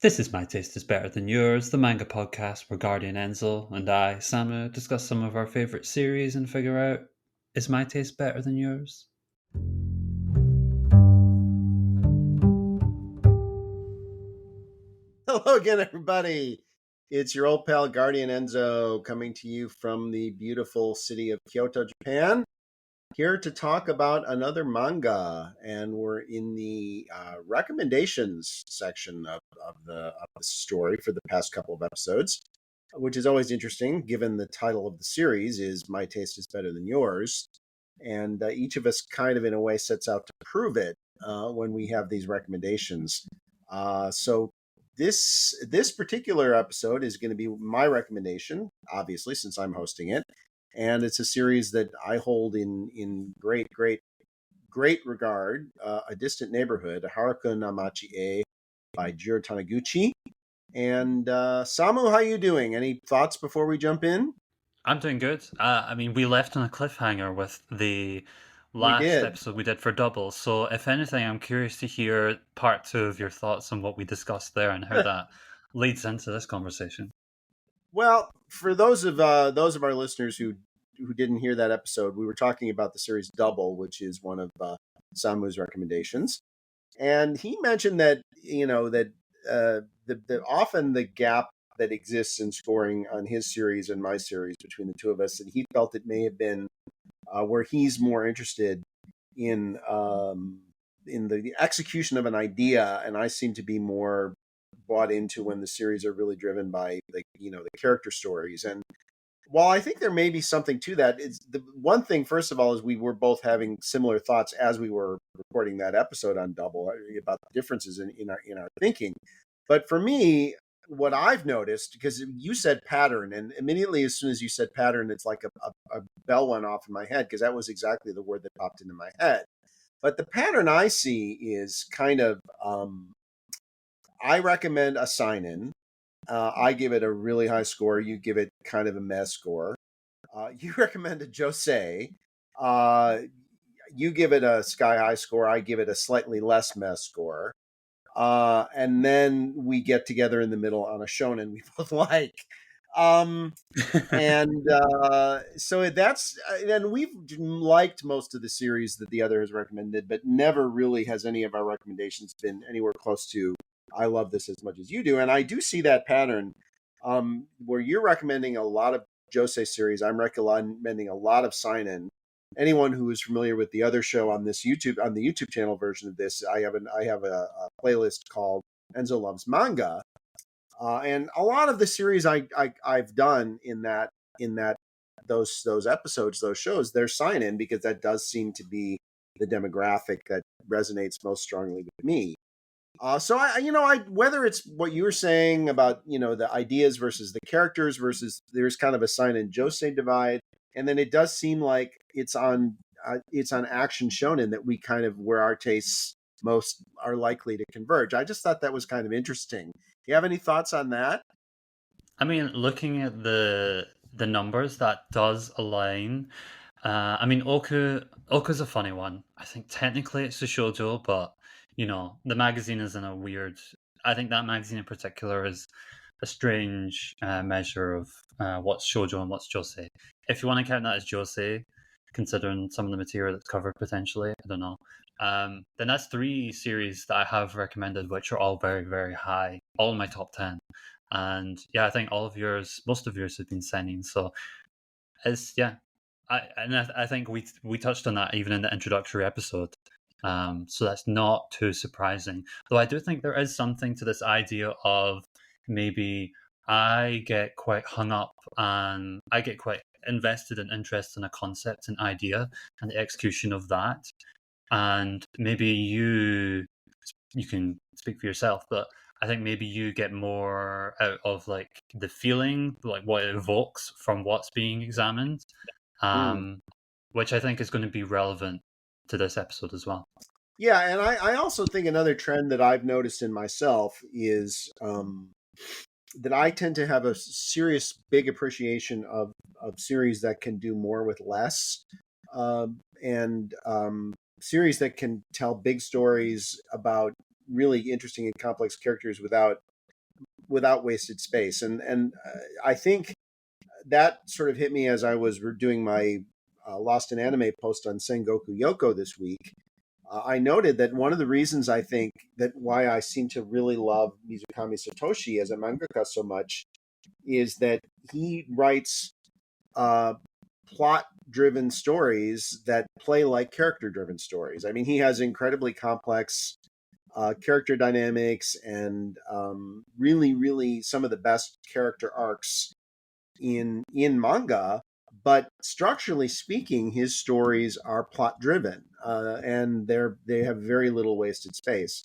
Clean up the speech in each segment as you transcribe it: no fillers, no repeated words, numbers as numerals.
This is My Taste is Better Than Yours, the manga podcast where Guardian Enzo and I, Samu, discuss some of our favourite series and figure out, is my taste better than yours? Hello again, everybody. It's your old pal Guardian Enzo coming to you from the beautiful city of Kyoto, Japan. Here to talk about another manga, and we're in the recommendations section of the story for the past couple of episodes, which is always interesting given the title of the series is My Taste is Better Than Yours. And each of us kind of, in a way, sets out to prove it when we have these recommendations. So this particular episode is going to be my recommendation, obviously, since I'm hosting it, and it's a series that I hold in great regard. A Distant Neighborhood, Haruka no Machi by Jiro Taniguchi. And Samu, how you doing? Any thoughts before we jump in? I'm doing good. We left on a cliffhanger with the We last did. episode we did for double, so if anything, I'm curious to hear part two of your thoughts on what we discussed there and how that leads into this conversation. Well, for those of our listeners who didn't hear that episode, we were talking about the series Double, which is one of Samu's recommendations, and he mentioned that the often the gap that exists in scoring on his series and my series between the two of us, and he felt it may have been where he's more interested in in the execution of an idea, and I seem to be more bought into when the series are really driven by the character stories. And while I think there may be something to that, it's the one thing. First of all, is we were both having similar thoughts as we were recording that episode on Double about the differences in our thinking. But for me, what I've noticed, because you said pattern, and immediately as soon as you said pattern, it's like a bell went off in my head because that was exactly the word that popped into my head. But the pattern I see is kind of I recommend a Seinen. I give it a really high score. You give it kind of a mess score. You recommend a Josei. Uh, you give it a sky high score. I give it a slightly less mess score. And then we get together in the middle on a shonen we both like. Um, and so that's and we've liked most of the series that the other has recommended, but never really has any of our recommendations been anywhere close to I love this as much as you do. And I do see that pattern where you're recommending a lot of Josei series. I'm recommending a lot of Seinen. Anyone who is familiar with the other show on this YouTube on the YouTube channel version of this, I have a playlist called Enzo Loves Manga, and a lot of the series I've done in that those episodes, those shows, they're sign in because that does seem to be the demographic that resonates most strongly with me. So I whether it's what you were saying about the ideas versus the characters versus there's kind of a sign in Josei divide, and then it does seem like it's on action shonen that we kind of where our tastes most are likely to converge. I just thought that was kind of interesting. Do you have any thoughts on that? Looking at the numbers, that does align. Oku's a funny one. I think technically it's a shoujo, but the magazine is in a weird. I think that magazine in particular is a strange measure of what's shoujo and what's josei. If you want to count that as josei, considering some of the material that's covered potentially, I don't know. Then that's three series that I have recommended, which are all very, very high, all in my top 10. And yeah, I think most of yours have been Seinen. So it's yeah, I think we touched on that even in the introductory episode. So that's not too surprising. Though I do think there is something to this idea of maybe I get quite hung up and I get quite invested and interested in a concept and idea and the execution of that. And maybe you can speak for yourself, but I think maybe you get more out of like the feeling, like what it evokes from what's being examined, Hmm. um, which I think is going to be relevant to this episode as well. Yeah, and I also think another trend that I've noticed in myself is that I tend to have a serious, big appreciation of series that can do more with less, and series that can tell big stories about really interesting and complex characters without without wasted space. And I think that sort of hit me as I was doing my Lost in Anime post on Sengoku Yoko this week. I noted that one of the reasons I think that why I seem to really love Mizukami Satoshi as a mangaka so much is that he writes plot-driven stories that play like character-driven stories. I mean, he has incredibly complex character dynamics and really, really some of the best character arcs in manga. But structurally speaking, his stories are plot-driven, and they have very little wasted space.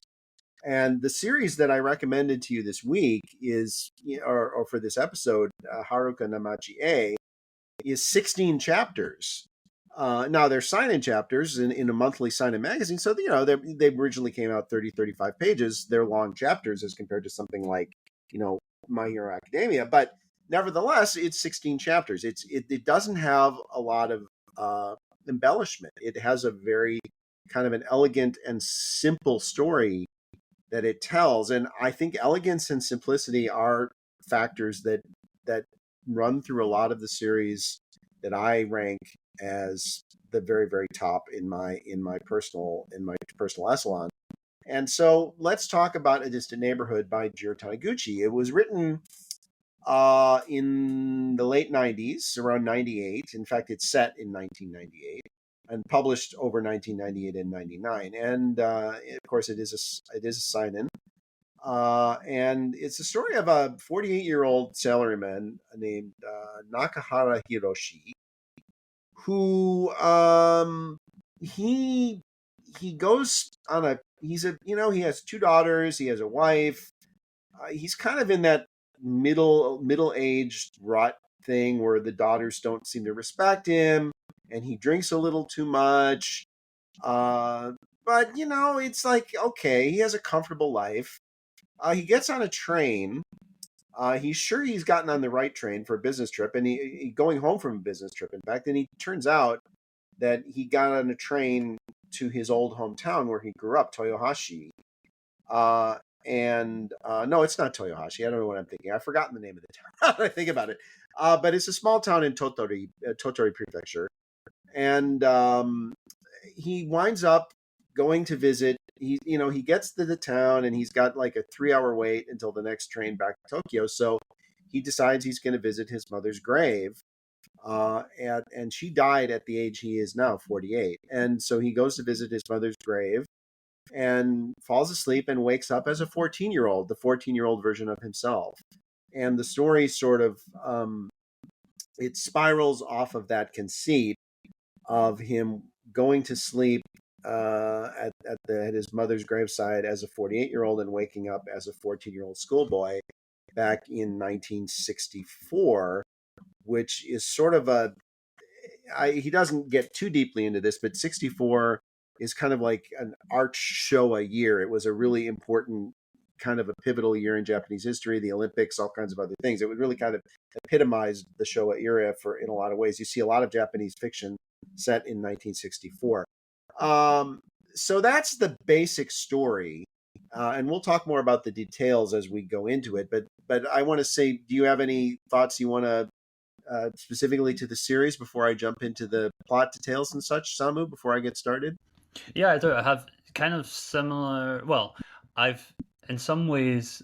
And the series that I recommended to you this week is, or for this episode, Haruka no Machi A, is 16 chapters. Now they're Seinen chapters in a monthly Seinen magazine, so they originally came out 30, 35 pages. They're long chapters as compared to something like My Hero Academia, but nevertheless, it's 16 chapters. It doesn't have a lot of embellishment. It has a very kind of an elegant and simple story that it tells, and I think elegance and simplicity are factors that run through a lot of the series that I rank as the very, very top in my personal echelon. And so let's talk about A Distant Neighborhood by Jiro Taniguchi. It was written in the late 90s, around 98. In fact, it's set in 1998 and published over 1998 and 99. And of course, it is a seinen. And it's the story of a 48-year-old salaryman named Nakahata Hiroshi, who he goes on he has two daughters, he has a wife. He's kind of in that middle-aged rut thing where the daughters don't seem to respect him, and he drinks a little too much. But it's like, okay, he has a comfortable life. He gets on a train. He's sure he's gotten on the right train for a business trip, and he going home from a business trip. In fact, and he turns out that he got on a train to his old hometown where he grew up, Toyohashi. And no, it's not Toyohashi. I don't know what I'm thinking. I've forgotten the name of the town. I think about it. But it's a small town in Totori Prefecture. And he winds up going to visit. He gets to the town, and he's got like a 3-hour wait until the next train back to Tokyo. So he decides he's going to visit his mother's grave. And she died at the age he is now, 48. And so he goes to visit his mother's grave and falls asleep and wakes up as a 14-year-old, the 14-year-old version of himself. And the story sort of it spirals off of that conceit of him going to sleep at his mother's graveside as a 48-year-old and waking up as a 14-year-old schoolboy back in 1964, which is sort of he doesn't get too deeply into this, but 64 is kind of like an art show a year. It was a really important kind of a pivotal year in Japanese history, the Olympics, all kinds of other things. It would really kind of epitomize the Showa era in a lot of ways. You see a lot of Japanese fiction set in 1964. So that's the basic story. And we'll talk more about the details as we go into it. But I want to say, do you have any thoughts you want to specifically to the series before I jump into the plot details and such, Samu, before I get started? Yeah, I do. I have kind of similar. Well, I've in some ways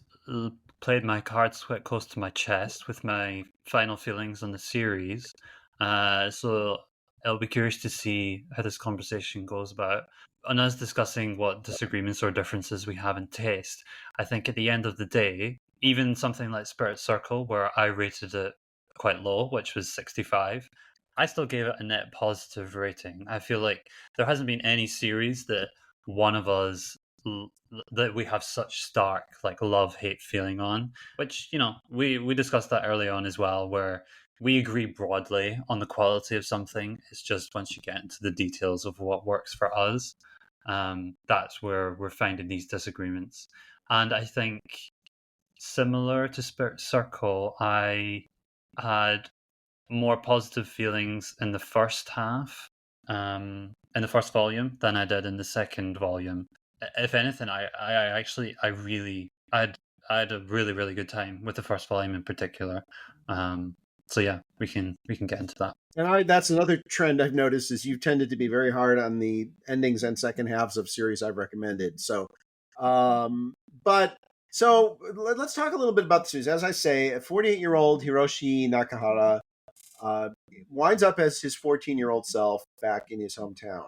played my cards quite close to my chest with my final feelings on the series. So I'll be curious to see how this conversation goes about. And us discussing what disagreements or differences we have in taste, I think at the end of the day, even something like Spirit Circle, where I rated it quite low, which was 65, I still gave it a net positive rating. I feel like there hasn't been any series that one of us that we have such stark like love hate feeling on, which we discussed that early on as well, where we agree broadly on the quality of something. It's just once you get into the details of what works for us, that's where we're finding these disagreements. And I think similar to Spirit Circle, I had more positive feelings in the first half, in the first volume, than I did in the second volume. If anything, I really I had I had a really, really good time with the first volume in particular. So yeah, we can get into that. And that's another trend I've noticed is you tended to be very hard on the endings and second halves of series I've recommended. So, um, but let's talk a little bit about the series. As I say, a 48-year-old Hiroshi Nakahata uh, winds up as his 14-year-old self back in his hometown.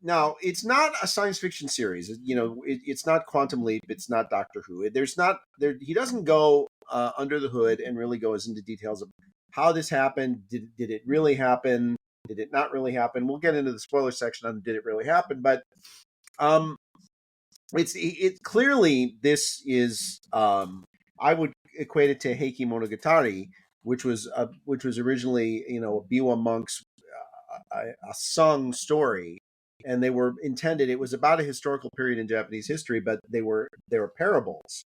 Now, it's not a science fiction series. It's not Quantum Leap. It's not Doctor Who. There's not there. He doesn't go under the hood and really goes into details of how this happened. Did it really happen? Did it not really happen? We'll get into the spoiler section on did it really happen, but um, it clearly this is I would equate it to Heike Monogatari, which was originally a Biwa monk's a sung story, and they were intended. It was about a historical period in Japanese history, but they were parables.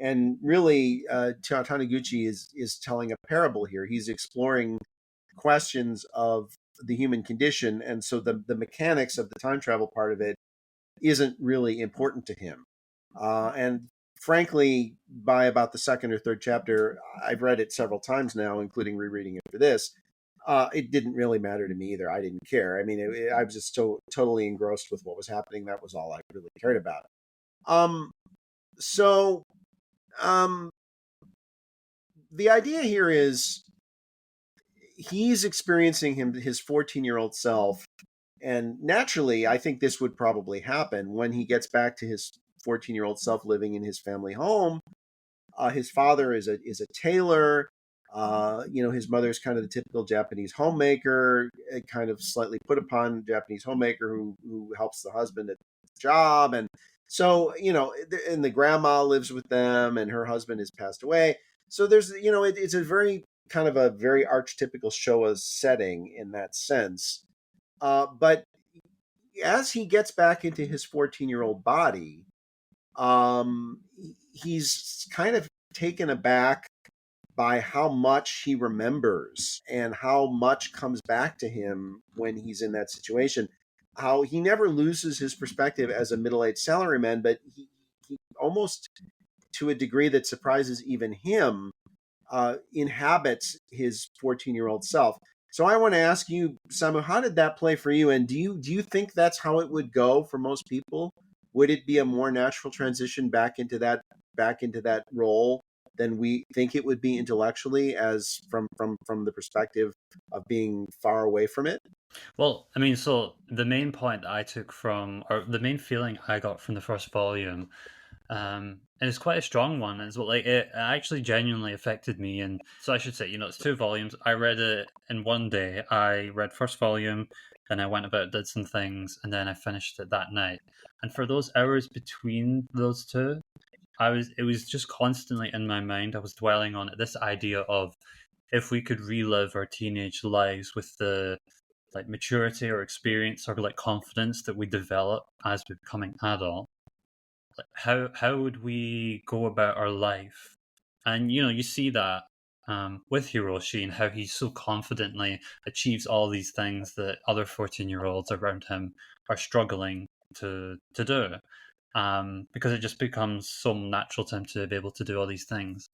And really, Taniguchi is telling a parable here. He's exploring questions of the human condition, and so the mechanics of the time travel part of it isn't really important to him. And frankly, by about the second or third chapter, I've read it several times now, including rereading it for this. It didn't really matter to me either. I didn't care. I mean, I was just totally engrossed with what was happening. That was all I really cared about. Um, so um, the idea here is he's experiencing his 14-year-old self, and naturally, I think this would probably happen when he gets back to his 14-year-old self living in his family home. His father is a tailor. His mother is kind of the typical Japanese homemaker, kind of slightly put upon Japanese homemaker who helps the husband at the job, and so and the grandma lives with them, and her husband has passed away. So there's it's a very kind of a very archetypical Showa setting in that sense. But as he gets back into his 14-year-old body, he's kind of taken aback by how much he remembers and how much comes back to him when he's in that situation. How he never loses his perspective as a middle-aged salaryman, but he almost, to a degree that surprises even him, inhabits his 14-year-old self. So I want to ask you, Samu, how did that play for you? And do you think that's how it would go for most people? Would it be a more natural transition back into that role than we think it would be intellectually, as from the perspective of being far away from it? Well, I mean, so the main point that I took from, or the main feeling I got from the first volume, and it's quite a strong one as well. Like it actually genuinely affected me, and so I should say, it's 2 volumes. I read it in one day. I read first volume, then I went about, did some things, and then I finished it that night. And for those hours between those two, it was just constantly in my mind. I was dwelling on it, this idea of if we could relive our teenage lives with the like maturity or experience or like confidence that we develop as we're becoming adult, like how would we go about our life? And you see that with Hiroshi and how he so confidently achieves all these things that other 14-year-olds around him are struggling to do, because it just becomes so natural to him to be able to do all these things.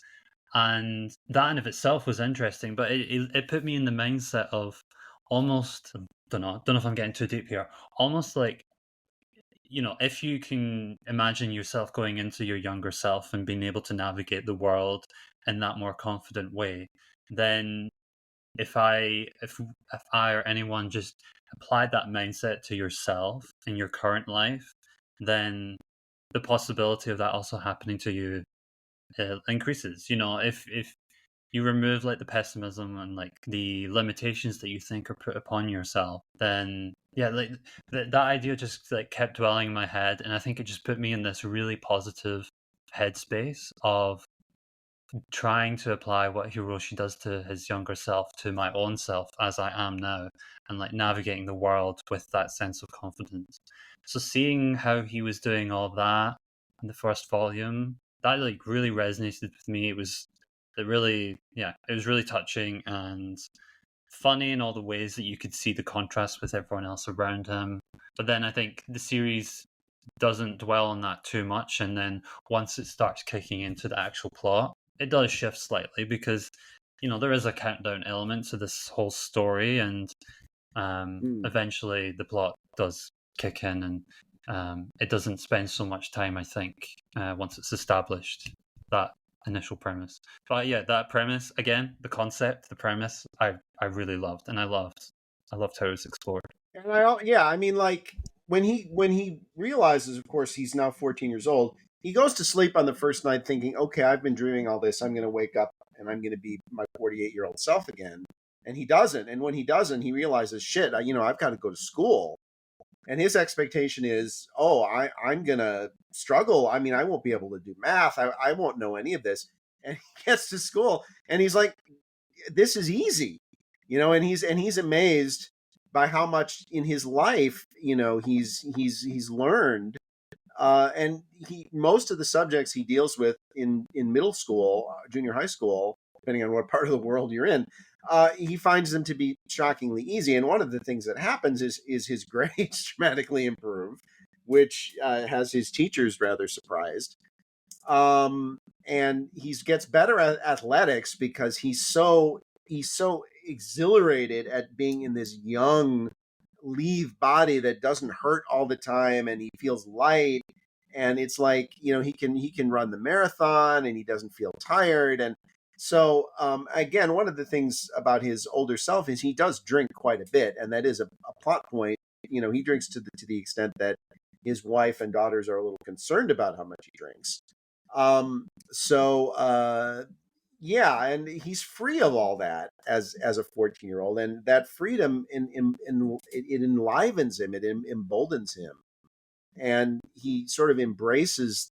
And that in of itself was interesting, but it put me in the mindset of almost, don't know if I'm getting too deep here, almost like, if you can imagine yourself going into your younger self and being able to navigate the world in that more confident way, then if I or anyone just applied that mindset to yourself in your current life, then the possibility of that also happening to you increases. If you remove like the pessimism and like the limitations that you think are put upon yourself, then yeah, like that idea just like kept dwelling in my head, and I think it just put me in this really positive headspace of trying to apply what Hiroshi does to his younger self to my own self as I am now, and like navigating the world with that sense of confidence. So seeing how he was doing all that in the first volume, that like really resonated with me. It was really touching and funny in all the ways that you could see the contrast with everyone else around him. But then I think the series doesn't dwell on that too much, and then once it starts kicking into the actual plot, it does shift slightly because there is a countdown element to this whole story, and eventually the plot does kick in, and it doesn't spend so much time, I think, once it's established that initial premise. But yeah, that premise again, the concept, the premise, I really loved, and I loved how it was explored. And I mean, like when he realizes, of course, he's now 14 years old. He goes to sleep on the first night thinking, okay, I've been dreaming all this. I'm going to wake up and I'm going to be my 48-year-old self again. And he doesn't. And when he doesn't, he realizes, shit, I've got to go to school. And his expectation is, oh, I'm going to struggle. I mean, I won't be able to do math. I won't know any of this. And he gets to school and he's like, this is easy, and he's amazed by how much in his life, he's learned. And most of the subjects he deals with in middle school, junior high school, depending on what part of the world you're in, he finds them to be shockingly easy. And one of the things that happens is his grades dramatically improve, which has his teachers rather surprised. And he gets better at athletics because he's so exhilarated at being in this young leave body that doesn't hurt all the time, and he feels light, and it's like he can run the marathon and he doesn't feel tired. And so again, one of the things about his older self is he does drink quite a bit, and that is a plot point. He drinks to the extent that his wife and daughters are a little concerned about how much he drinks. Yeah, and he's free of all that as a 14-year-old, and that freedom it enlivens him, it emboldens him, and he sort of embraces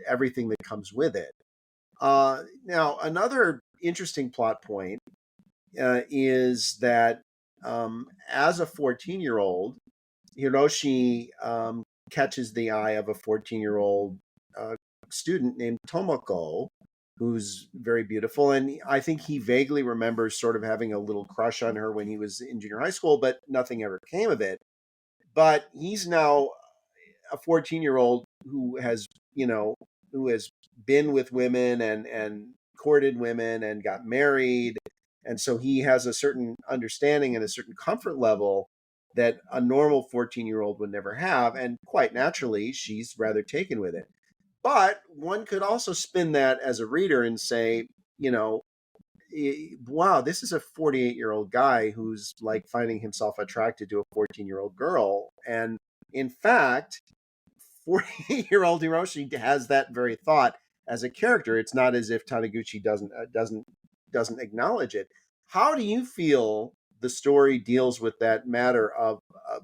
everything that comes with it. Now, another interesting plot point is that as a 14-year-old, Hiroshi catches the eye of a 14-year-old student named Tomoko, who's very beautiful. And I think he vaguely remembers sort of having a little crush on her when he was in junior high school, but nothing ever came of it. But he's now a 14-year-old who has, who has been with women and courted women and got married. And so he has a certain understanding and a certain comfort level that a normal 14-year-old would never have. And quite naturally, she's rather taken with it. But one could also spin that as a reader and say, wow, this is a 48-year-old guy who's like finding himself attracted to a 14-year-old girl. And in fact, 48-year-old Hiroshi has that very thought as a character. It's not as if Taniguchi doesn't acknowledge it. How do you feel the story deals with that matter of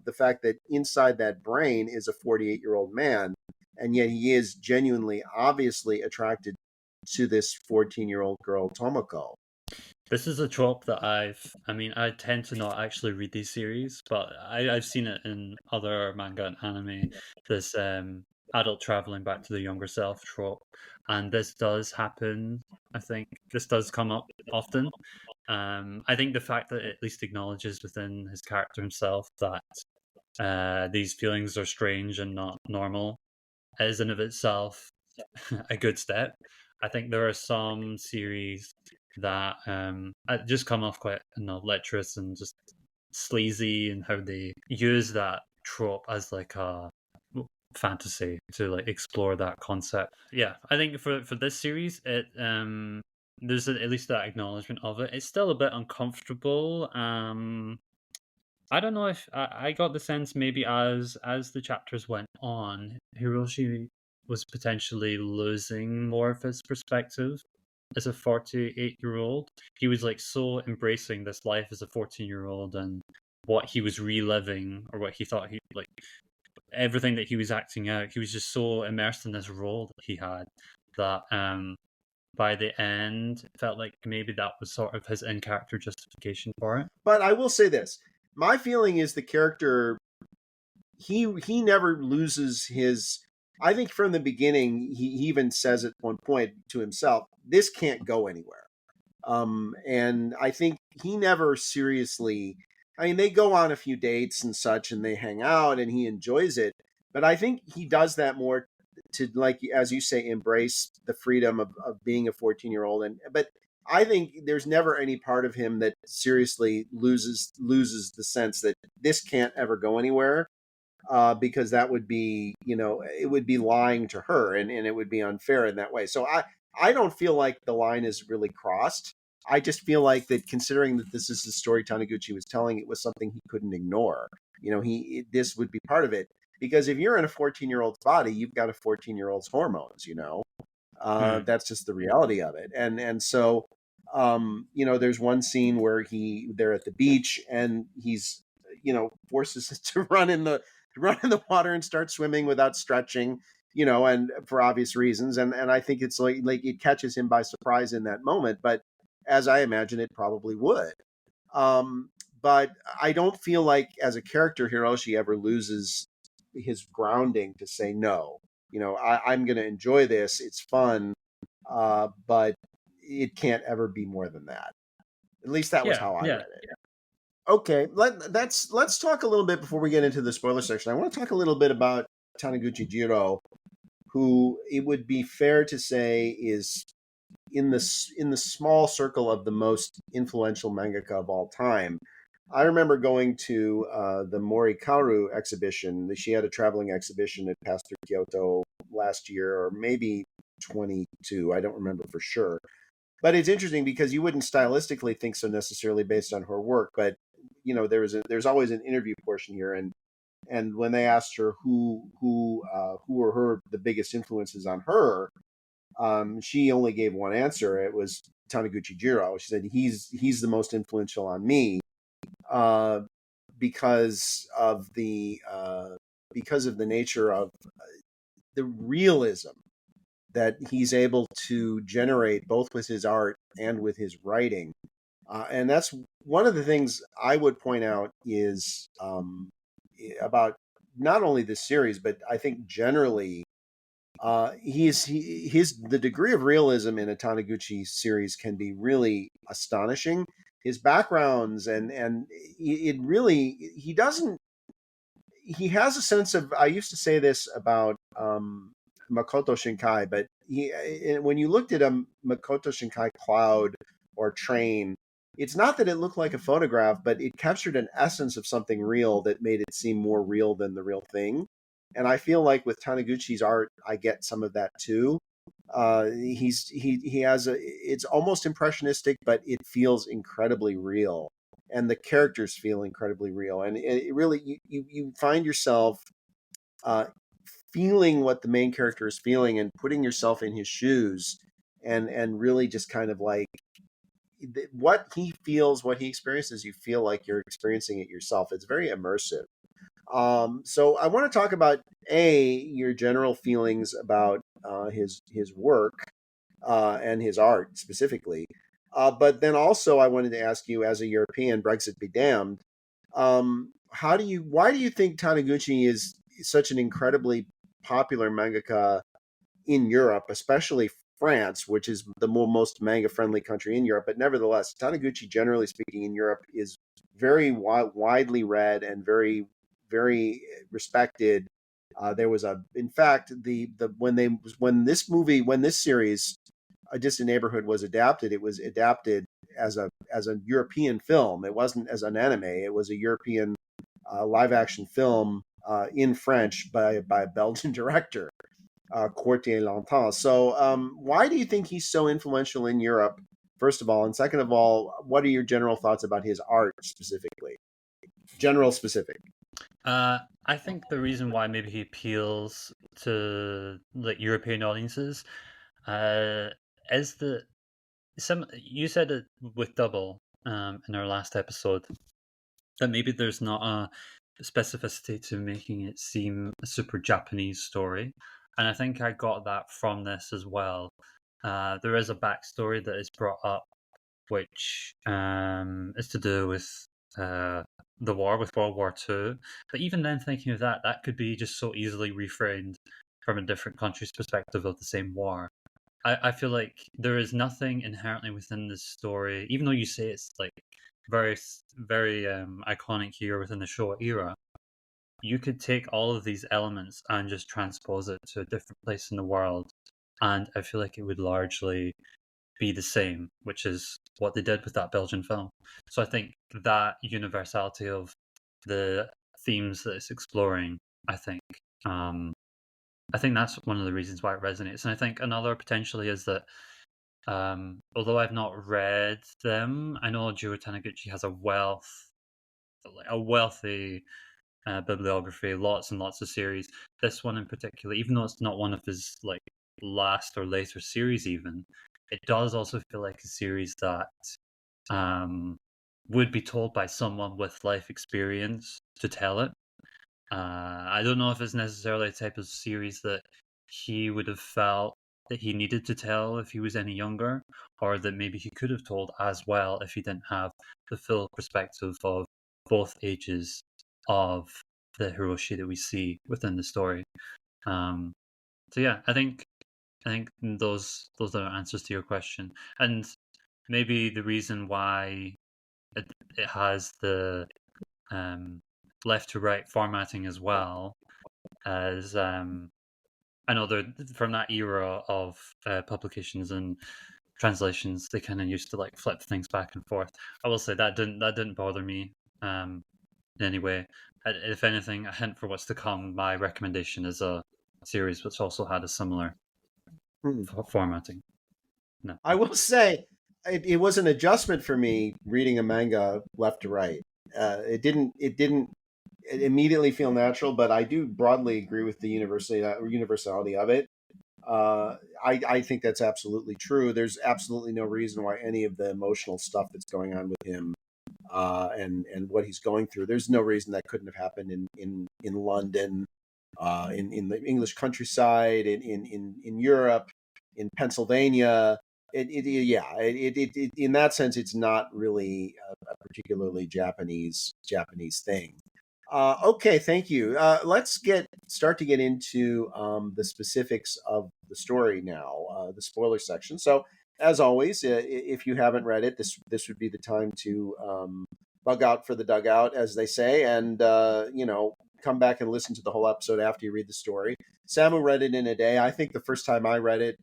the fact that inside that brain is a 48-year-old man, and yet he is genuinely, obviously attracted to this 14-year-old girl, Tomoko? This is a trope that I tend to not actually read these series, but I've seen it in other manga and anime. This adult traveling back to the younger self trope, and this does happen. I think this does come up often. I think the fact that it at least acknowledges within his character himself that these feelings are strange and not normal is in of itself a good step. I think there are some series that just come off quite lecherous and just sleazy, and how they use that trope as like a fantasy to like explore that concept. Yeah, I think for this series, it there's at least that acknowledgement of it. It's still a bit uncomfortable. I don't know if I got the sense maybe as the chapters went on, Hiroshi was potentially losing more of his perspective as a 48-year-old. He was like so embracing this life as a 14-year-old and what he was reliving, or what he thought he like, everything that he was acting out. He was just so immersed in this role that he had that by the end it felt like maybe that was sort of his in character justification for it. But I will say this. My feeling is the character, he never loses his. I think from the beginning, he even says at one point to himself, this can't go anywhere. And I think he never seriously, I mean, they go on a few dates and such and they hang out and he enjoys it, But I think he does that more to, like as you say, embrace the freedom of being a 14-year-old. And but I think there's never any part of him that seriously loses the sense that this can't ever go anywhere, because that would be, it would be lying to her, and it would be unfair in that way. So I don't feel like the line is really crossed. I just feel like that, considering that this is the story Taniguchi was telling, it was something he couldn't ignore. This would be part of it, because if you're in a 14-year-old's body, you've got a 14-year-old's hormones. Hmm. That's just the reality of it. And so, there's one scene where they're at the beach, and he's, forces it to run in the water and start swimming without stretching, and for obvious reasons. And I think it's like it catches him by surprise in that moment, but as I imagine it probably would. Um, but I don't feel like, as a character, Hiroshi ever loses his grounding to say no. I'm going to enjoy this. It's fun, but it can't ever be more than that. At least that was Yeah, how I yeah. read it. Okay, let's talk a little bit before we get into the spoiler section. I want to talk a little bit about Taniguchi Jiro, who it would be fair to say is in the small circle of the most influential mangaka of all time. I remember going to the Morikaru exhibition. She had a traveling exhibition that passed through Kyoto last year, or maybe 22. I don't remember for sure. But it's interesting because you wouldn't stylistically think so necessarily based on her work. But there's always an interview portion here, and when they asked her who were her the biggest influences on her, she only gave one answer. It was Taniguchi Jiro. She said he's the most influential on me, uh, because of the nature of the realism that he's able to generate both with his art and with his writing. And that's one of the things I would point out is, about not only this series, but I think generally, his the degree of realism in a Taniguchi series can be really astonishing. His backgrounds, and it really, he has a sense of. I used to say this about Makoto Shinkai, but when you looked at a Makoto Shinkai cloud or train, it's not that it looked like a photograph, but it captured an essence of something real that made it seem more real than the real thing. And I feel like with Taniguchi's art, I get some of that too. He has it's almost impressionistic, but it feels incredibly real, and the characters feel incredibly real, and it really, you find yourself uh, feeling what the main character is feeling and putting yourself in his shoes, and really just kind of like what he feels, what he experiences, you feel like you're experiencing it yourself. It's very immersive. So I want to talk about your general feelings about his work, and his art specifically. But then also, I wanted to ask you, as a European, Brexit be damned, why do you think Taniguchi is such an incredibly popular mangaka in Europe, especially France, which is the most manga friendly country in Europe? But nevertheless, Taniguchi, generally speaking, in Europe is very widely read and very, very respected. There was in fact, the when this series, A Distant Neighborhood, was adapted, it was adapted as a European film. It wasn't as an anime. It was a European live action film, in French, by a Belgian director, Courtier Longtemps. So, why do you think he's so influential in Europe, first of all? And second of all, what are your general thoughts about his art specifically? General specific. I think the reason why maybe he appeals to like European audiences, uh, is that some you said it with Double, in our last episode, that maybe there's not a specificity to making it seem a super Japanese story, and I think I got that from this as well. There is a backstory that is brought up, which is to do with uh, the war, with World War II. But even then, thinking of that, that could be just so easily reframed from a different country's perspective of the same war. I feel like there is nothing inherently within this story, even though you say it's like very, very iconic here within the Showa era. you could take all of these elements and just transpose it to a different place in the world, and I feel like it would largely be the same, which is what they did with that Belgian film. So I think that universality of the themes that it's exploring, I think, um, I think that's one of the reasons why it resonates. And I think another potentially is that, although I've not read them, I know Jiro Taniguchi has a wealthy bibliography, lots and lots of series. This one in particular, even though it's not one of his like last or later series, even it does also feel like a series that um, would be told by someone with life experience to tell it. I don't know if it's necessarily a type of series that he would have felt that he needed to tell if he was any younger, or that maybe he could have told as well if he didn't have the full perspective of both ages of the Hiroshi that we see within the story. Um, so yeah, I think those are answers to your question, and maybe the reason why it has the um, left to right formatting as well as I know they're from that era of publications and translations. They kind of used to like flip things back and forth. I will say that didn't bother me in any way. If anything, a hint for what's to come. My recommendation is a series which also had a similar formatting. No. I will say it was an adjustment for me reading a manga left to right. It didn't immediately feel natural, but I do broadly agree with the universality of it. I think that's absolutely true. There's absolutely no reason why any of the emotional stuff that's going on with him and what he's going through. There's no reason that couldn't have happened in London, in the English countryside, in Europe, in Pennsylvania. In that sense, it's not really a particularly Japanese thing. Okay, thank you. Let's start to get into the specifics of the story now, the spoiler section. So, as always, if you haven't read it, this would be the time to bug out for the dugout, as they say, and come back and listen to the whole episode after you read the story. Samu read it in a day. I think the first time I read it,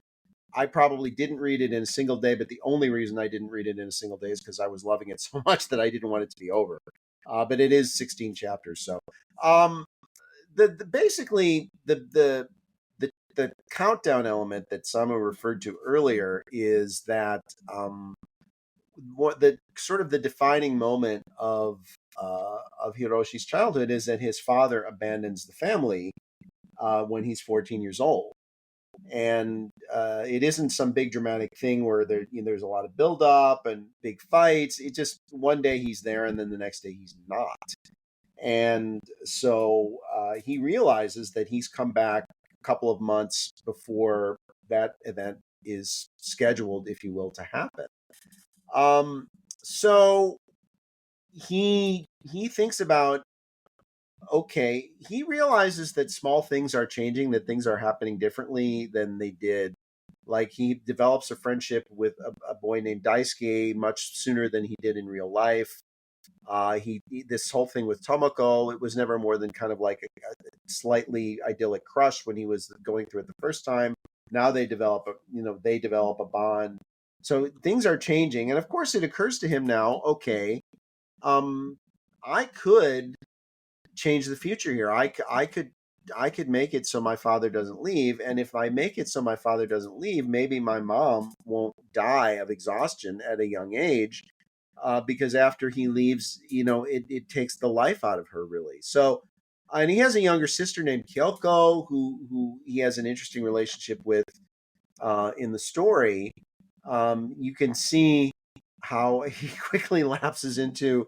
I probably didn't read it in a single day, but the only reason I didn't read it in a single day is because I was loving it so much that I didn't want it to be over. But it is 16 chapters, so um, basically the countdown element that Samu referred to earlier is that what the sort of the defining moment of Hiroshi's childhood is that his father abandons the family when he's 14 years old. And it isn't some big dramatic thing where there's a lot of buildup and big fights. It just one day he's there and then the next day he's not. And so he realizes that he's come back a couple of months before that event is scheduled, if you will, to happen. So he thinks about, okay, he realizes that small things are changing, that things are happening differently than they did. Like he develops a friendship with a boy named Daisuke much sooner than he did in real life. This whole thing with Tomoko, it was never more than kind of like a slightly idyllic crush when he was going through it the first time. Now they develop a bond. So things are changing, and of course, it occurs to him now. Okay, I could change the future here. I could make it so my father doesn't leave, and if I make it so my father doesn't leave, maybe my mom won't die of exhaustion at a young age, because after he leaves, it takes the life out of her, really. So, and he has a younger sister named Kyoko, who he has an interesting relationship with in the story. You can see how he quickly lapses into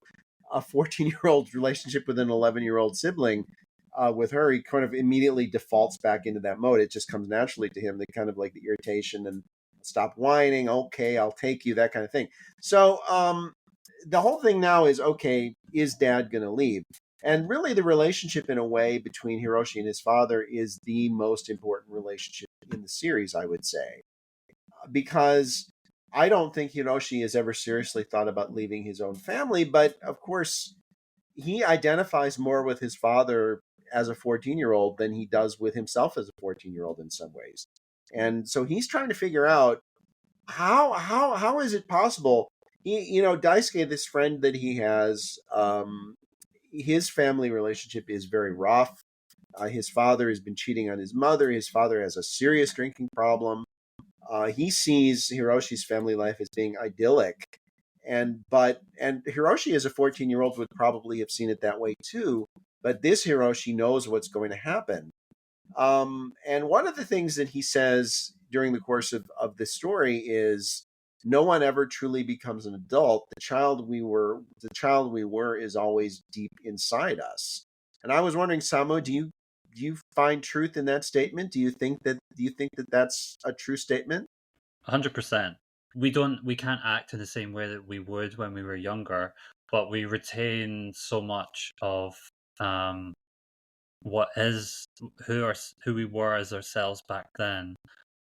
a 14-year-old relationship with an 11-year-old sibling. With her, he kind of immediately defaults back into that mode. It just comes naturally to him, the kind of like the irritation and stop whining. Okay, I'll take you, that kind of thing. So the whole thing now is, okay, is dad going to leave? And really, the relationship in a way between Hiroshi and his father is the most important relationship in the series, I would say, because I don't think Hiroshi has ever seriously thought about leaving his own family, but of course, he identifies more with his father as a 14-year-old than he does with himself as a 14-year-old in some ways. And so he's trying to figure out how is it possible? Daisuke, this friend that he has, his family relationship is very rough. His father has been cheating on his mother. His father has a serious drinking problem. He sees Hiroshi's family life as being idyllic, and Hiroshi as a 14-year-old would probably have seen it that way too. But this Hiroshi knows what's going to happen. And one of the things that he says during the course of this story is, no one ever truly becomes an adult. The child we were is always deep inside us. And I was wondering, Samu, do you find truth in that statement? Do you think that that's a true statement? 100%. We can't act in the same way that we would when we were younger, but we retain so much of um what is who we were as ourselves back then,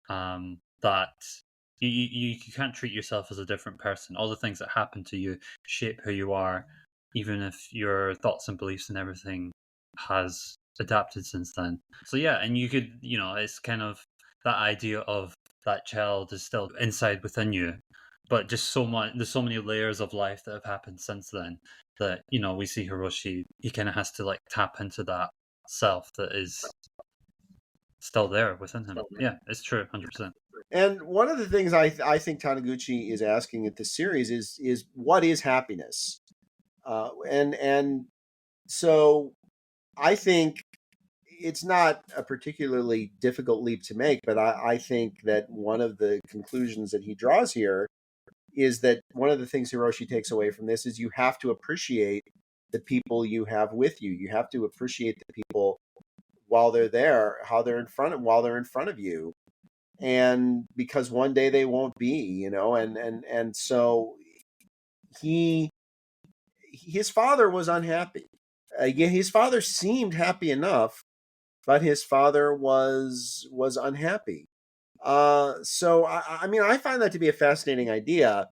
that you can't treat yourself as a different person. All the things that happen to you shape who you are, even if your thoughts and beliefs and everything has adapted since then. So yeah, and you could, it's kind of that idea of that child is still inside within you, but just so much, there's so many layers of life that have happened since then that, we see Hiroshi, he kind of has to like tap into that self that is still there within him. Yeah, it's true, 100%. And one of the things I think Taniguchi is asking at this series is what is happiness? And so I think it's not a particularly difficult leap to make, but I think that one of the conclusions that he draws here is that one of the things Hiroshi takes away from this is you have to appreciate the people you have with you. You have to appreciate the people while they're there, while they're in front of you, and because one day they won't be, and so he his father was unhappy. Yeah, his father seemed happy enough, but his father was unhappy. So I mean, I find that to be a fascinating idea.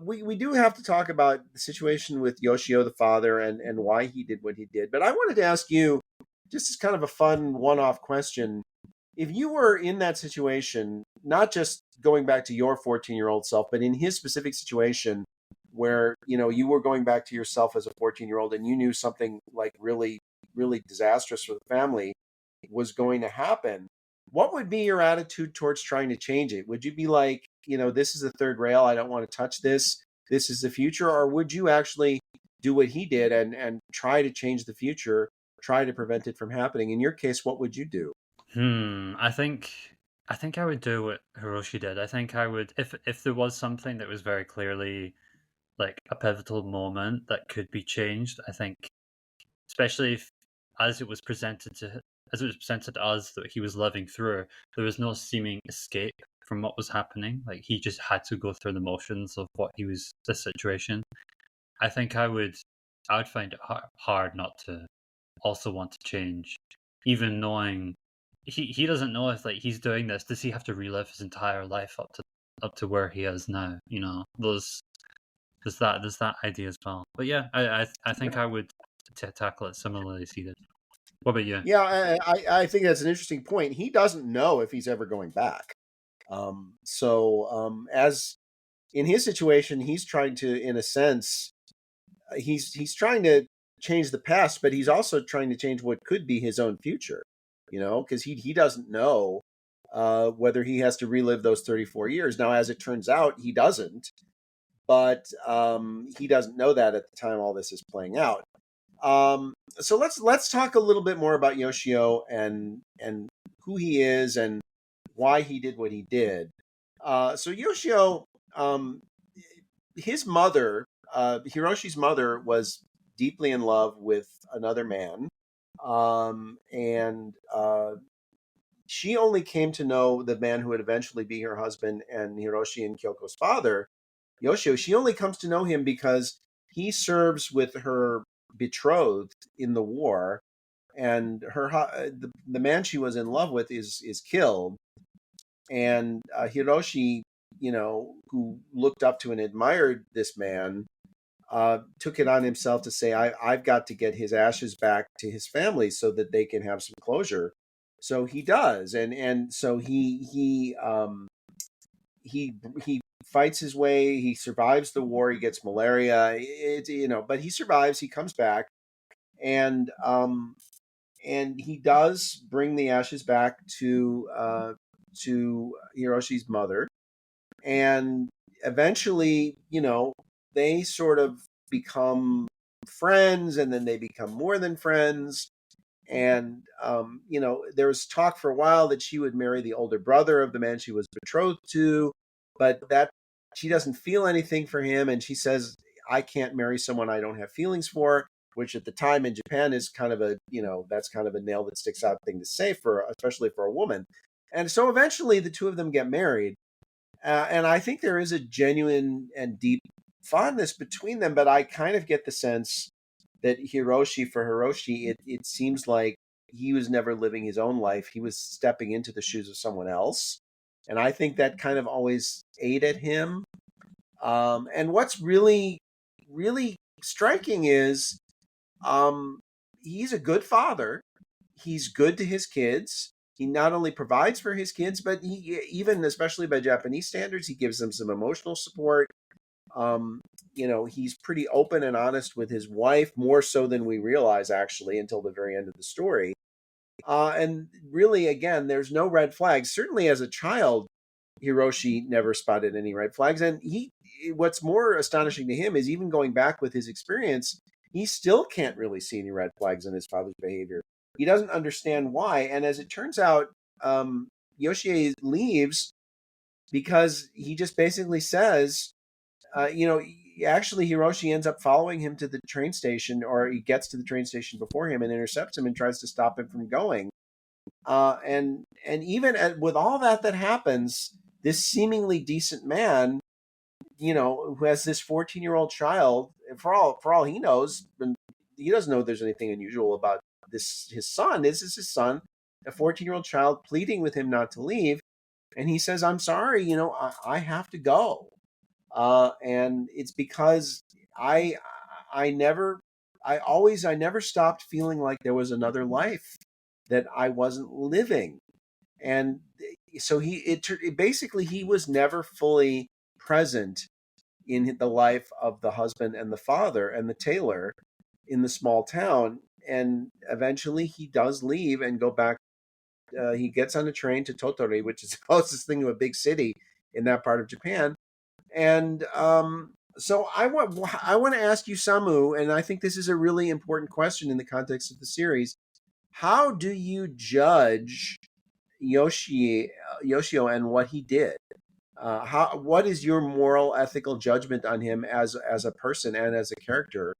We do have to talk about the situation with Yoshio, the father, and why he did what he did. But I wanted to ask you, just as kind of a fun one-off question, if you were in that situation, not just going back to your 14-year-old self, but in his specific situation where, you were going back to yourself as a 14-year-old and you knew something like really, really disastrous for the family was going to happen, what would be your attitude towards trying to change it? Would you be like, this is the third rail, I don't want to touch this, this is the future? Or would you actually do what he did and try to change the future, try to prevent it from happening? In your case, what would you do? I think I would do what Hiroshi did. I think I would, if there was something that was very clearly like a pivotal moment that could be changed. I think, especially if, as it was presented to us that he was living through, there was no seeming escape from what was happening. Like he just had to go through the motions of what he was, the situation. I think I would find it hard not to also want to change, even knowing he doesn't know if like he's doing this. Does he have to relive his entire life up to where he is now? There's that idea as well. But yeah, I think I would tackle it similarly as he did. What about you? Yeah, I think that's an interesting point. He doesn't know if he's ever going back. As in his situation, he's trying to, in a sense, he's trying to change the past, but he's also trying to change what could be his own future. Because he doesn't know whether he has to relive those 34 years. Now, as it turns out, he doesn't, but he doesn't know that at the time all this is playing out. So let's talk a little bit more about Yoshio and who he is and why he did what he did. So Yoshio, his mother, Hiroshi's mother, was deeply in love with another man, and she only came to know the man who would eventually be her husband and Hiroshi and Kyoko's father, Yoshio. She only comes to know him because he serves with her betrothed in the war, and the man she was in love with is killed, and Hiroshi, who looked up to and admired this man, took it on himself to say, I've got to get his ashes back to his family so that they can have some closure. So he does, and so he fights his way. He survives the war. He gets malaria. But he survives. He comes back, and he does bring the ashes back to Hiroshi's mother, and eventually, they sort of become friends, and then they become more than friends. And there was talk for a while that she would marry the older brother of the man she was betrothed to, but that she doesn't feel anything for him, and she says, I can't marry someone I don't have feelings for, which at the time in Japan is kind of a, that's kind of a nail that sticks out thing to say, for especially for a woman. And so eventually the two of them get married, and I think there is a genuine and deep fondness between them, but I kind of get the sense that for Hiroshi, it seems like he was never living his own life. He was stepping into the shoes of someone else. And I think that kind of always ate at him. And what's really, really striking is, he's a good father. He's good to his kids. He not only provides for his kids, but he, even especially by Japanese standards, he gives them some emotional support. He's pretty open and honest with his wife, more so than we realize, actually, until the very end of the story. And really, again, there's no red flags. Certainly, as a child, Hiroshi never spotted any red flags. And what's more astonishing to him is, even going back with his experience, he still can't really see any red flags in his father's behavior. He doesn't understand why. And as it turns out, Yoshie leaves because he just basically says, actually, Hiroshi ends up following him to the train station, or he gets to the train station before him and intercepts him and tries to stop him from going. And even with all that happens, this seemingly decent man, who has this 14-year-old child, for all he knows, and he doesn't know there's anything unusual about this. His son, this is his son, a 14-year-old child pleading with him not to leave, and he says, "I'm sorry, I have to go." And it's because I I never I never stopped feeling like there was another life that I wasn't living. And so basically, he was never fully present in the life of the husband and the father and the tailor in the small town. And eventually he does leave and go back. He gets on a train to Tottori, which is the closest thing to a big city in that part of Japan. And so I want to ask you, Samu, and I think this is a really important question in the context of the series. How do you judge Yoshio and what he did? What is your moral, ethical judgment on him as a person and as a character,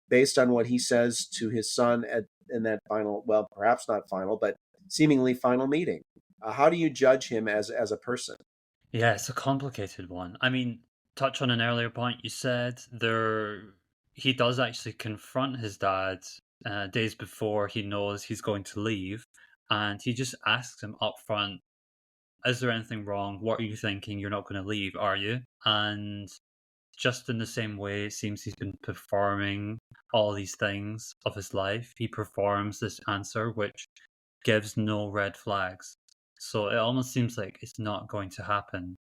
based on what he says to his son in that final, well, perhaps not final, but seemingly final meeting? How do you judge him as a person? Yeah, it's a complicated one. I mean, touch on an earlier point you said he does actually confront his dad days before he knows he's going to leave, and he just asks him up front, "Is there anything wrong? What are you thinking? You're not going to leave, are you?" And just in the same way, it seems he's been performing all these things of his life. He performs this answer, which gives no red flags. So it almost seems like it's not going to happen.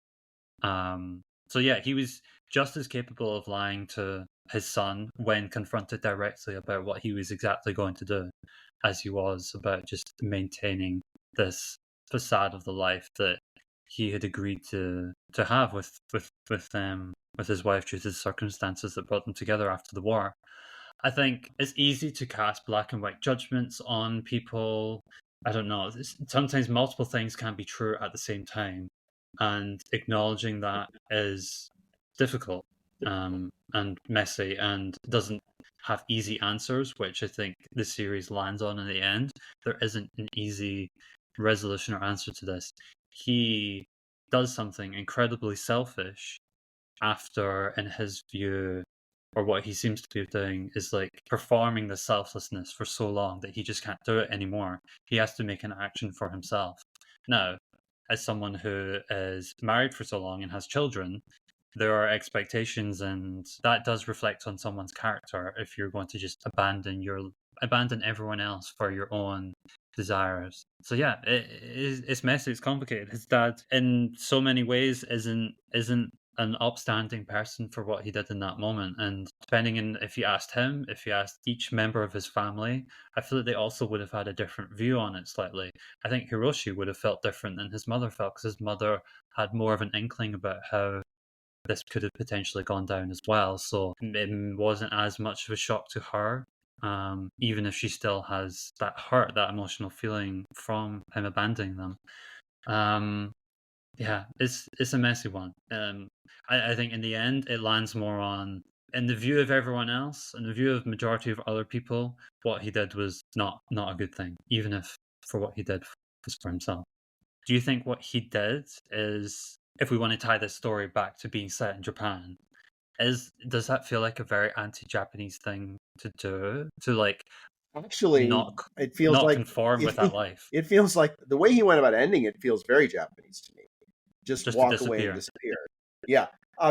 So yeah, he was just as capable of lying to his son when confronted directly about what he was exactly going to do as he was about just maintaining this facade of the life that he had agreed to have with his wife due to the circumstances that brought them together after the war. I think it's easy to cast black and white judgments on people. I don't know. Sometimes multiple things can be true at the same time, and acknowledging that is difficult and messy and doesn't have easy answers, which I think the series lands on in the end. There isn't an easy resolution or answer to this. He does something incredibly selfish after, in his view, or what he seems to be doing, is like performing the selflessness for so long that he just can't do it anymore. He has to make an action for himself. Now, as someone who is married for so long and has children, there are expectations, and that does reflect on someone's character if you're going to just abandon everyone else for your own desires. So yeah, it's messy, it's complicated. His dad in so many ways isn't an upstanding person for what he did in that moment. And depending on if you asked him, if you asked each member of his family, I feel like they also would have had a different view on it slightly. I think Hiroshi would have felt different than his mother felt, because his mother had more of an inkling about how this could have potentially gone down as well. So it wasn't as much of a shock to her, even if she still has that hurt, that emotional feeling from him abandoning them. Um, yeah, it's a messy one. I think in the end it lands more on, in the view of everyone else, in the view of majority of other people, what he did was not a good thing, even if for what he did was for himself. Do you think what he did is, if we want to tie this story back to being set in Japan, does that feel like a very anti-Japanese thing to do? To like Actually, not it feels not like conform with that life, it feels like the way he went about ending it feels very Japanese to me. Just just to walk away and disappear. disappear. Yeah,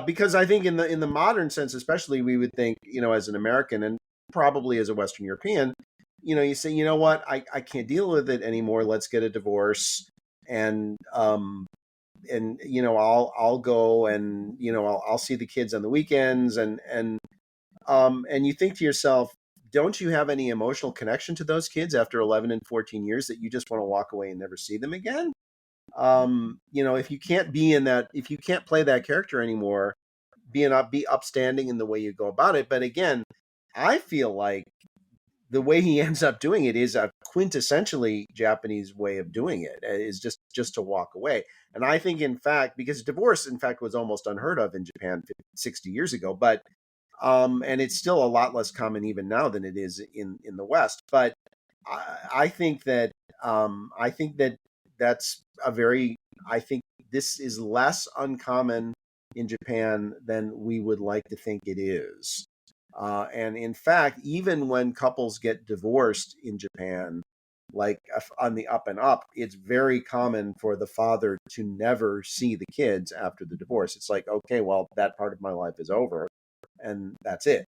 because I think in the modern sense, especially, we would think, as an American and probably as a Western European, you say, you know what, I can't deal with it anymore. Let's get a divorce, and I'll go, and I'll see the kids on the weekends, and you think to yourself, don't you have any emotional connection to those kids after 11 and 14 years that you just want to walk away and never see them again? If you can't be in that, if you can't play that character anymore, be upstanding in the way you go about it. But again, I feel like the way he ends up doing it is a quintessentially Japanese way of doing it, is just to walk away. And I think, in fact, because divorce, in fact, was almost unheard of in Japan 60 years ago, but and it's still a lot less common even now than it is in the West. But I think that that's a very, I think this is less uncommon in Japan than we would like to think it is. And in fact, even when couples get divorced in Japan, like on the up and up, it's very common for the father to never see the kids after the divorce. It's like, okay, well, that part of my life is over, and that's it.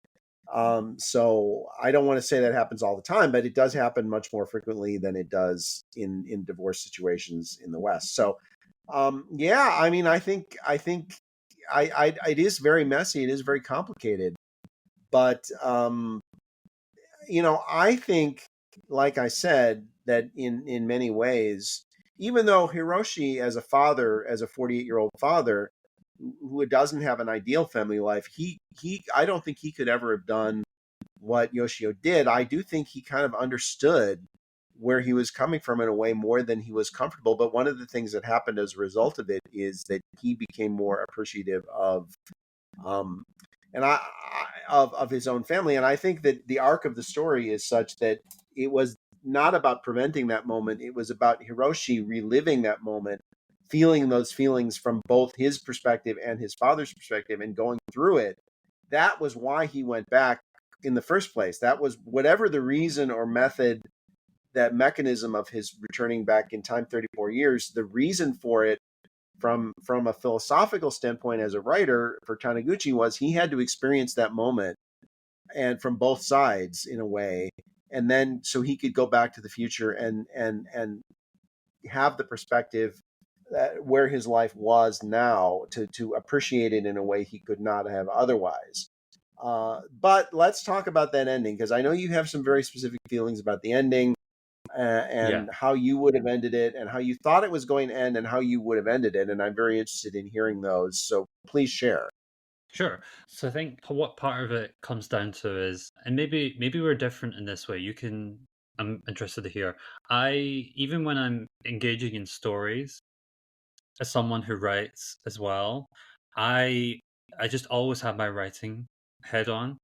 So I don't want to say that happens all the time, but it does happen much more frequently than it does in divorce situations in the West. So yeah, I mean, I think it is very messy. It is very complicated, but I think, like I said, that in many ways, even though Hiroshi, as a father, as a 48-year-old father who doesn't have an ideal family life, he I don't think he could ever have done what Yoshio did. I do think he kind of understood where he was coming from in a way more than he was comfortable. But one of the things that happened as a result of it is that he became more appreciative of um, of his own family. And I think that the arc of the story is such that it was not about preventing that moment. It was about Hiroshi reliving that moment, feeling those feelings from both his perspective and his father's perspective, and going through it. That was why he went back in the first place. That was, whatever the reason or method, that mechanism of his returning back in time 34 years, the reason for it, from a philosophical standpoint as a writer for Taniguchi, was he had to experience that moment, and from both sides in a way, and then so he could go back to the future and have the perspective that where his life was now, to appreciate it in a way he could not have otherwise. But let's talk about that ending, because I know you have some very specific feelings about the ending, Yeah. and how you would have ended it, and how you thought it was going to end, and how you would have ended it. And I'm very interested in hearing those. So please share. Sure. So I think what part of it comes down to is, and maybe we're different in this way. You can. I'm interested to hear. I, even when I'm engaging in stories, as someone who writes as well, I I just always have my writing head on.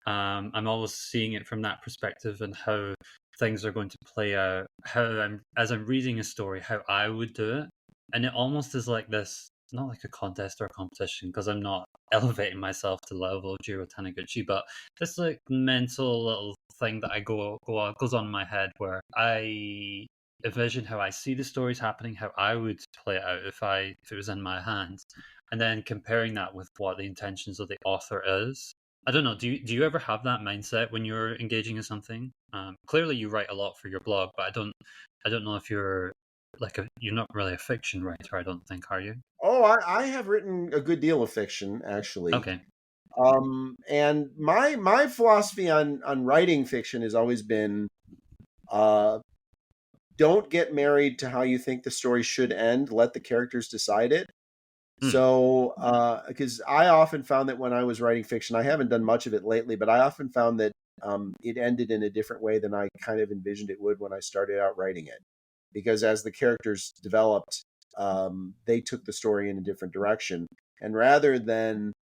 I'm always seeing it from that perspective, and how things are going to play out. How as I'm reading a story, how I would do it, and it almost is like this, not like a contest or a competition, because I'm not elevating myself to the level of Jiro Taniguchi, but this like mental little thing that I goes on in my head, where I envision how I see the stories happening, how I would play it out if it was in my hands. and then comparing that with what the intentions of the author is. I don't know. Do you ever have that mindset when you're engaging in something? Clearly, you write a lot for your blog, but I don't know if you're you're not really a fiction writer. I don't think, are you? Oh, I have written a good deal of fiction, actually. Okay. And my philosophy on writing fiction has always been, uh, don't get married to how you think the story should end. Let the characters decide it. Hmm. So, because I often found that when I was writing fiction, I haven't done much of it lately, but I often found that it ended in a different way than I kind of envisioned it would when I started out writing it. Because as the characters developed, they took the story in a different direction. And rather than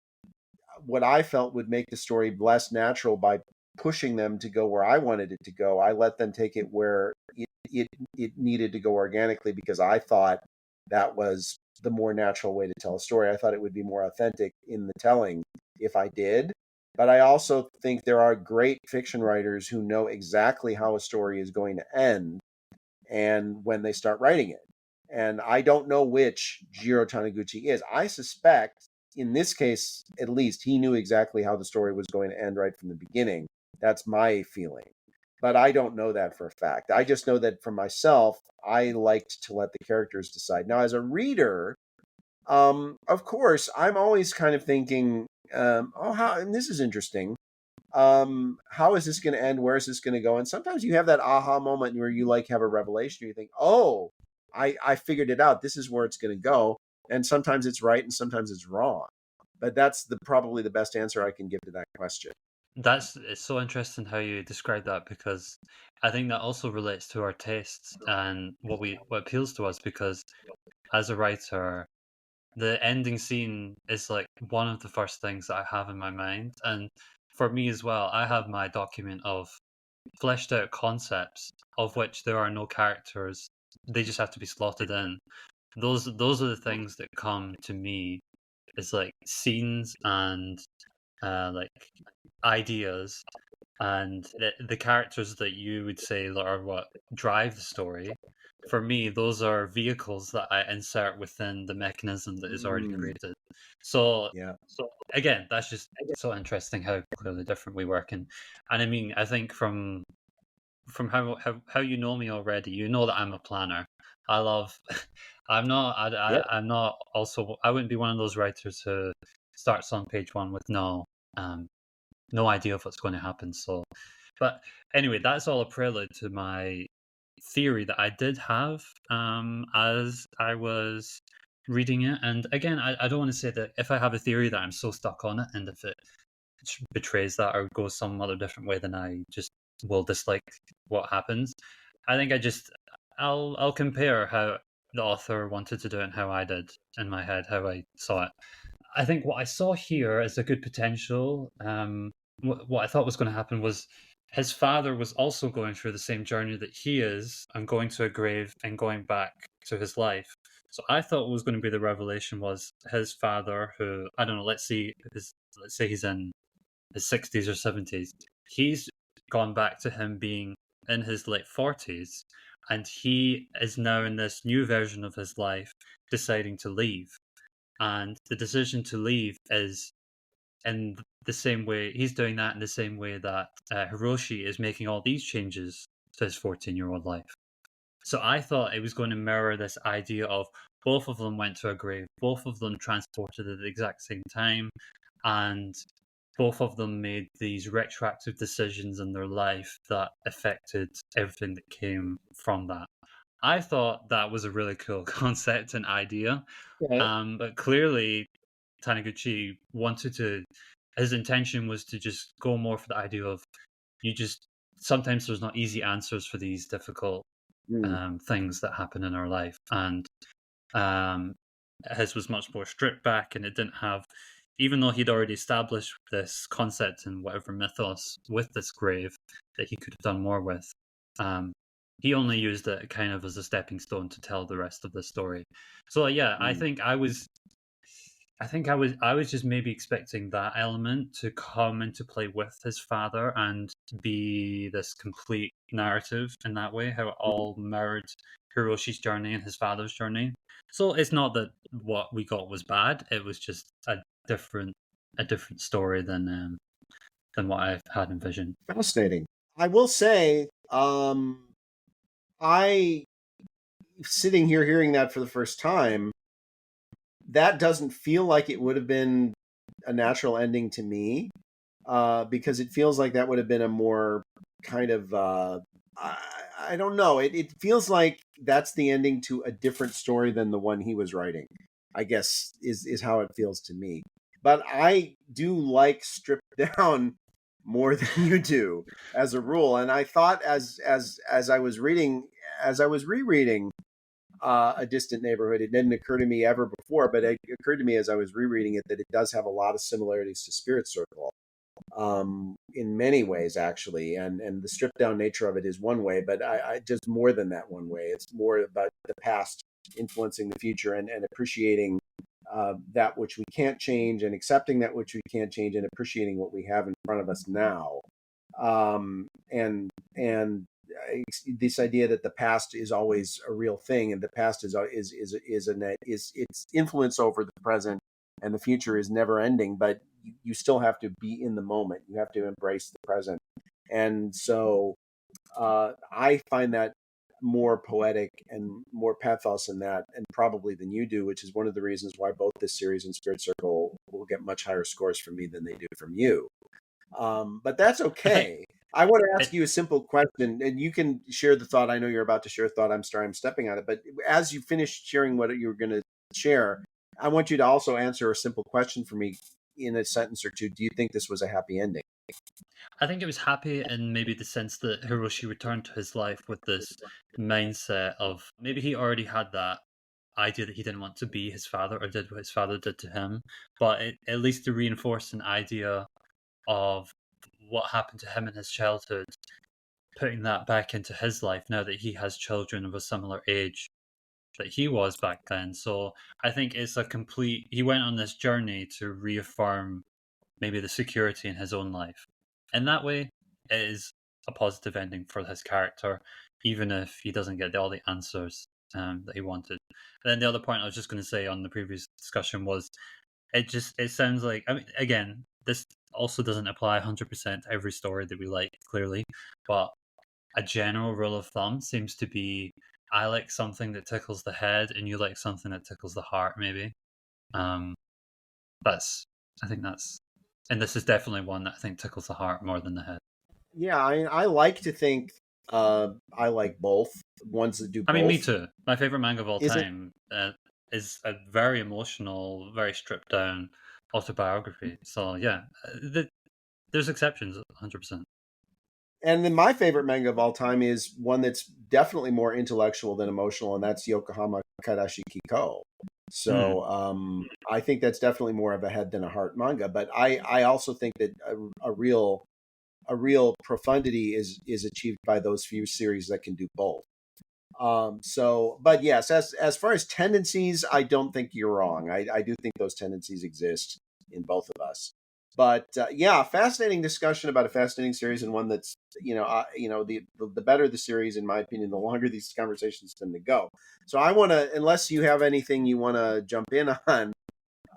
what I felt would make the story less natural by pushing them to go where I wanted it to go, I let them take it where it needed to go organically because I thought that was the more natural way to tell a story. I thought it would be more authentic in the telling if I did. But I also think there are great fiction writers who know exactly how a story is going to end and when they start writing it. And I don't know which Jiro Taniguchi is. I suspect, in this case at least, he knew exactly how the story was going to end right from the beginning. That's my feeling. But I don't know that for a fact. I just know that for myself, I liked to let the characters decide. Now, as a reader, of course, I'm always kind of thinking, oh, how, and this is interesting. How is this going to end? Where is this going to go? And sometimes you have that aha moment where you like have a revelation. You think, oh, I figured it out. This is where it's going to go. And sometimes it's right and sometimes it's wrong. But that's probably the best answer I can give to that question. It's so interesting how you describe that, because I think that also relates to our tastes and what appeals to us, because as a writer, the ending scene is like one of the first things that I have in my mind. And for me as well, I have my document of fleshed out concepts of which there are no characters. They just have to be slotted in. Those are the things that come to me as like scenes and like ideas, and the characters that you would say that are what drive the story. For me, those are vehicles that I insert within the mechanism that is already Mm, created. So, yeah. again, that's just so interesting how clearly different we work. And I mean, I think from how you know me already, you know that I'm a planner. I love. I'm not. Yeah. I'm not. Also, I wouldn't be one of those writers who starts on page one with um no idea of what's going to happen. So, but anyway, that's all a prelude to my theory that I did have as I was reading it. And again, I don't want to say that if I have a theory that I'm so stuck on it, and if it betrays that or goes some other different way, then I just will dislike what happens. I think I'll compare how the author wanted to do it and how I did in my head, how I saw it. I think what I saw here is a good potential. What I thought was going to happen was his father was also going through the same journey that he is, and going to a grave and going back to his life. So I thought what was going to be the revelation was his father, who I don't know. Let's say he's in his 60s or 70s. He's gone back to him being in his late 40s, and he is now in this new version of his life, deciding to leave. And the decision to leave is in the same way he's doing that, in the same way that Hiroshi is making all these changes to his 14-year-old life. So I thought it was going to mirror this idea of both of them went to a grave, both of them transported at the exact same time, and both of them made these retroactive decisions in their life that affected everything that came from that. I thought that was a really cool concept and idea. Okay. But clearly, Taniguchi wanted to. His intention was to just go more for the idea of you just sometimes there's not easy answers for these difficult Mm, things that happen in our life, and um, his was much more stripped back, and it didn't have. Even though he'd already established this concept and whatever mythos with this grave that he could have done more with, um, he only used it kind of as a stepping stone to tell the rest of the story. So yeah, mm, I was just maybe expecting that element to come into play with his father, and be this complete narrative in that way, how it all mirrored Hiroshi's journey and his father's journey. So it's not that what we got was bad; it was just different a different story than what I had envisioned. Fascinating. I will say, I sitting here hearing that for the first time, that doesn't feel like it would have been a natural ending to me, because it feels like that would have been a more kind of I, I don't know. It feels like that's the ending to a different story than the one he was writing. I guess is how it feels to me. But I do like stripped down more than you do as a rule. And I thought as I was reading, as I was rereading A Distant Neighborhood, it didn't occur to me ever before, but it occurred to me as I was rereading it that it does have a lot of similarities to Spirit Circle, in many ways, actually. And the stripped down nature of it is one way, but I just more than that one way. It's more about the past influencing the future, and appreciating that which we can't change, and accepting that which we can't change, and appreciating what we have in front of us now. And this idea that the past is always a real thing, and the past is its influence over the present, and the future is never ending. But you still have to be in the moment. You have to embrace the present. And so I find that more poetic and more pathos in that, and probably than you do, which is one of the reasons why both this series and Spirit Circle will get much higher scores from me than they do from you. But that's I think okay. I want to ask it, you a simple question, and you can share the thought. I know you're about to share a thought. I'm sorry, I'm stepping on it. But as you finish sharing what you were going to share, I want you to also answer a simple question for me in a sentence or two. Do you think this was a happy ending? I think it was happy in maybe the sense that Hiroshi returned to his life with this mindset of maybe he already had that idea that he didn't want to be his father or did what his father did to him, but at least to reinforce an idea of what happened to him in his childhood, putting that back into his life now that he has children of a similar age that he was back then. So I think it's a complete. He went on this journey to reaffirm maybe the security in his own life. In that way, it is a positive ending for his character, even if he doesn't get all the answers that he wanted. And then the other point I was just going to say on the previous discussion was it sounds like, I mean, again, this also doesn't apply 100% to every story that we like, clearly, but a general rule of thumb seems to be I like something that tickles the head and you like something that tickles the heart, maybe. Um, that's, I think that's, and this is definitely one that I think tickles the heart more than the head. Yeah, I like to think I like both. Ones that do I mean, me both. too. My favorite manga of all Is it? time is a very emotional, very stripped down autobiography. So yeah, there's exceptions, 100%. And then my favorite manga of all time is one that's definitely more intellectual than emotional, and that's Yokohama Kadashi Kiko. Mm. So I think that's definitely more of a head than a heart manga. But I also think that a real profundity is achieved by those few series that can do both. But yes, as far as tendencies, I don't think you're wrong. I do think those tendencies exist in both of us. But yeah, fascinating discussion about a fascinating series, and one that's the better the series, in my opinion, the longer these conversations tend to go. So I want to, unless you have anything you want to jump in on,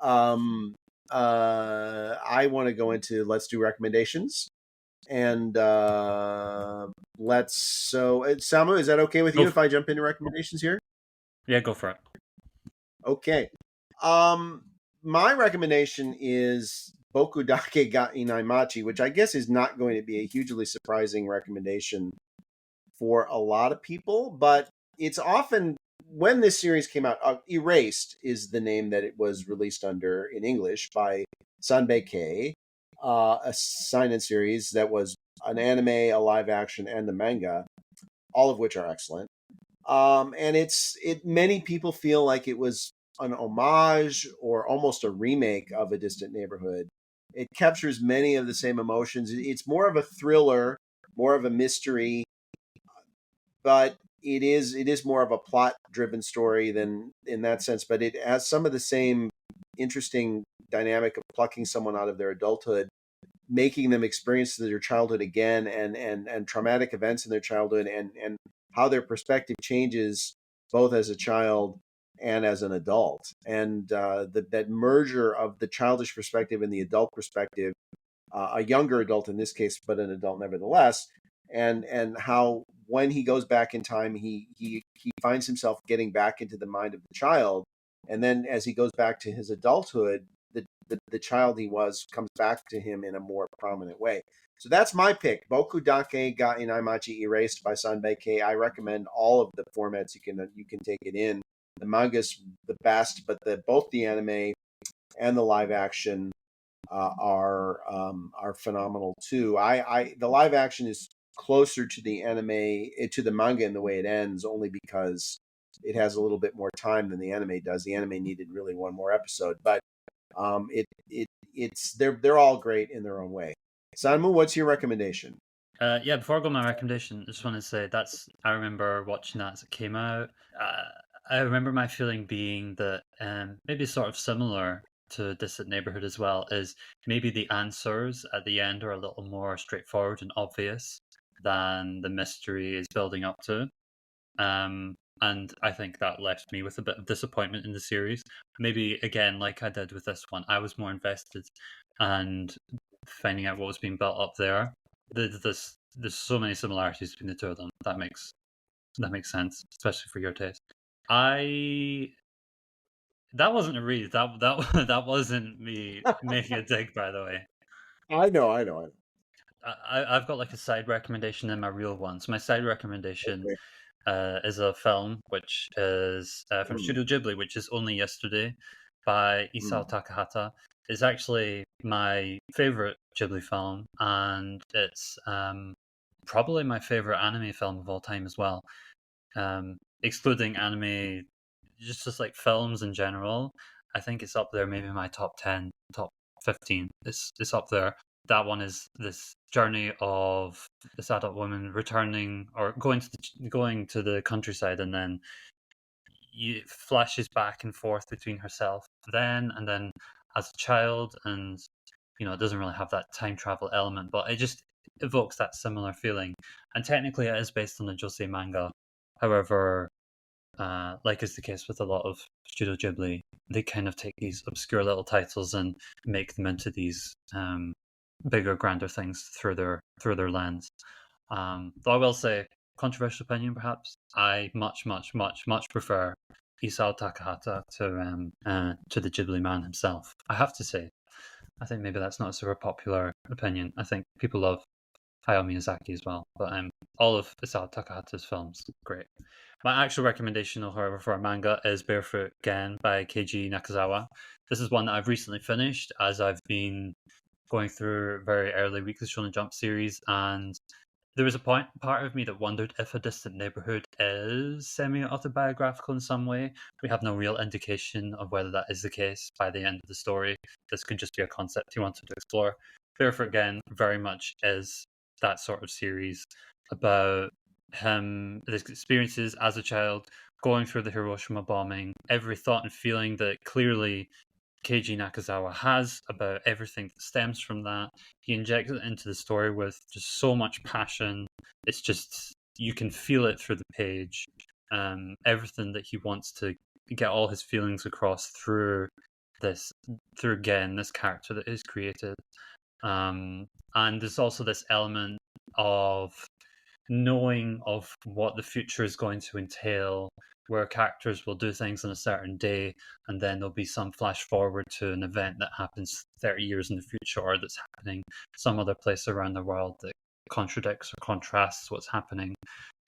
um, I want to go into let's do recommendations. And Samu, is that okay with Go you f- if I jump into recommendations here? yeah, go for it. Okay. Um, my recommendation is Boku Dake ga Inai Machi, which I guess is not going to be a hugely surprising recommendation for a lot of people, but it's often when this series came out. Erased is the name that it was released under in English by Sanbe, a Seinen series that was an anime, a live action, and the manga, all of which are excellent. And it many people feel like it was an homage or almost a remake of A Distant Neighborhood. It captures many of the same emotions. It's more of a thriller, more of a mystery, but it is more of a plot driven story than in that sense. But it has some of the same interesting dynamic of plucking someone out of their adulthood making them experience their childhood again, and traumatic events in their childhood, and how their perspective changes both as a child and as an adult, and that merger of the childish perspective and the adult perspective, a younger adult in this case, but an adult nevertheless, and how when he goes back in time, he finds himself getting back into the mind of the child, and then as he goes back to his adulthood, the child he was comes back to him in a more prominent way. So that's my pick. Boku Dake ga Inai Machi Erased by Sanbe K. I recommend all of the formats you can take it in. The manga's the best, but both the anime and the live action are phenomenal too. I the live action is closer to the anime, to the manga in the way it ends, only because it has a little bit more time than the anime does. The anime needed really one more episode, but it's they're all great in their own way. Samu, what's your recommendation? Yeah, before I go my recommendation, I just want to say I remember watching that as it came out. Uh, I remember my feeling being that maybe sort of similar to Distant Neighborhood as well, is maybe the answers at the end are a little more straightforward and obvious than the mystery is building up to. And I think that left me with a bit of disappointment in the series. Maybe again, like I did with this one, I was more invested and finding out what was being built up there. There's so many similarities between the two of them. That makes sense, especially for your taste. I That wasn't a read. That wasn't me making a dig, by the way. I know. I've got like a side recommendation and my real one. So my side recommendation Okay. is a film which is from Mm, Studio Ghibli, which is Only Yesterday by mm. Isao Takahata. It's actually my favorite Ghibli film, and it's probably my favorite anime film of all time as well. Excluding anime, just like films in general, I think it's up there. Maybe my top 10, top 15. It's up there. That one is this journey of this adult woman returning or going to the countryside, and then flashes back and forth between herself then and then as a child, and it doesn't really have that time travel element, but it just evokes that similar feeling. And technically, it is based on a Josei manga. However, like is the case with a lot of Studio Ghibli, they kind of take these obscure little titles and make them into these bigger, grander things through their lens. Though I will say, controversial opinion perhaps, I much, much, much, much prefer Isao Takahata to the Ghibli man himself. I have to say, I think maybe that's not a super popular opinion. I think people love Hayao Miyazaki as well, but all of Isao Takahata's films, great. My actual recommendation, however, for a manga is Barefoot again by Keiji Nakazawa. This is one that I've recently finished as I've been going through very early Weekly Shonen Jump series, and there was a part of me that wondered if A Distant Neighborhood is semi-autobiographical in some way. We have no real indication of whether that is the case by the end of the story. This could just be a concept he wanted to explore. Barefoot again very much is that sort of series about his experiences as a child, going through the Hiroshima bombing, every thought and feeling that clearly Keiji Nakazawa has about everything that stems from that. He injects it into the story with just so much passion. It's just, you can feel it through the page. Everything that he wants to get all his feelings across through again this character that is created. And there's also this element of knowing of what the future is going to entail, where characters will do things on a certain day, and then there'll be some flash forward to an event that happens 30 years in the future, or that's happening some other place around the world that contradicts or contrasts what's happening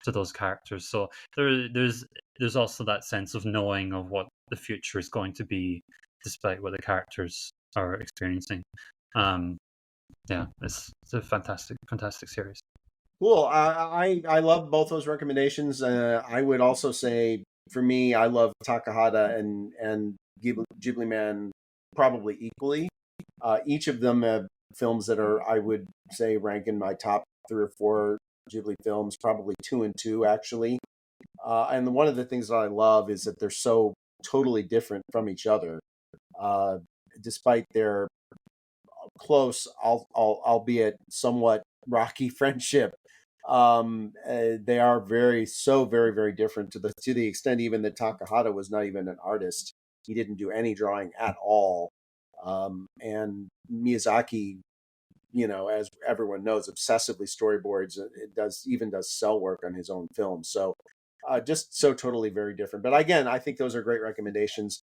to those characters. So there's also that sense of knowing of what the future is going to be, despite what the characters are experiencing. Yeah, it's a fantastic series. Cool. I love both those recommendations. I would also say, for me, I love Takahata and Ghibli Man probably equally. Each of them have films that are, I would say, rank in my top 3 or 4 Ghibli films, probably 2 and 2 actually. And one of the things that I love is that they're so totally different from each other, uh, despite their close, albeit somewhat rocky friendship. They are very, very different to the extent even that Takahata was not even an artist. He didn't do any drawing at all. And Miyazaki, as everyone knows, obsessively storyboards. It does cell work on his own films. So just so totally very different. But again, I think those are great recommendations.